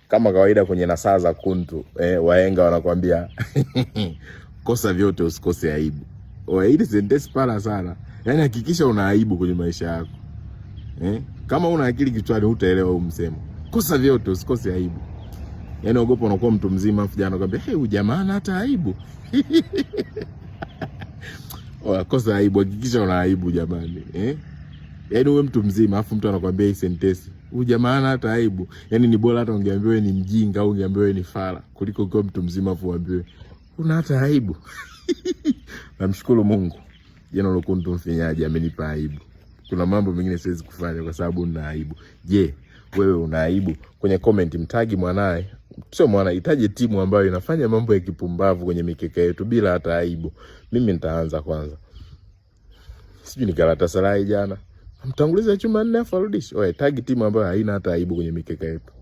Kama kawaida kwenye nasaa za kuntu, wahenga wanakuambia kosa vyote usikose aibu. Hili sentence pana sana. Yaani hakikisha una aibu kwenye maisha yako. Kama una akili kichwani utaelewa huu msemo. Kosa vyote usikose aibu. Yaani ogopa unakuwa mtu mzima afu jana anakuambia, huyu jamaa hana hata aibu." Kosa aibu, hakikisha una aibu jamani. Yaani wewe mtu mzima afu mtu anakuambia hii sentence, huyu jamaa hana hata aibu. Yaani ni bora hata ungeambiwa ni mjinga au ungeambiwa ni fala kuliko kwa mtu mzima afu uambiwe una hata aibu. Namshukuru Mungu. Jana ulikuwa mtu mfinyaji amenipa aibu. Kuna mambo mengine siwezi kufanya kwa sababu nina aibu. Je, wewe una aibu? Kwenye comment mtagi mwanae. Sio mwanae, itaje timu ambayo inafanya mambo ya kipumbavu kwenye mikeka yetu bila hata aibu. Mimi nitaanza kwanza. Sijui ni Galatasaray jana. Mtanguliza chuma 4 afu arudishe. Tagi timu ambayo haina hata aibu kwenye mikeka yetu.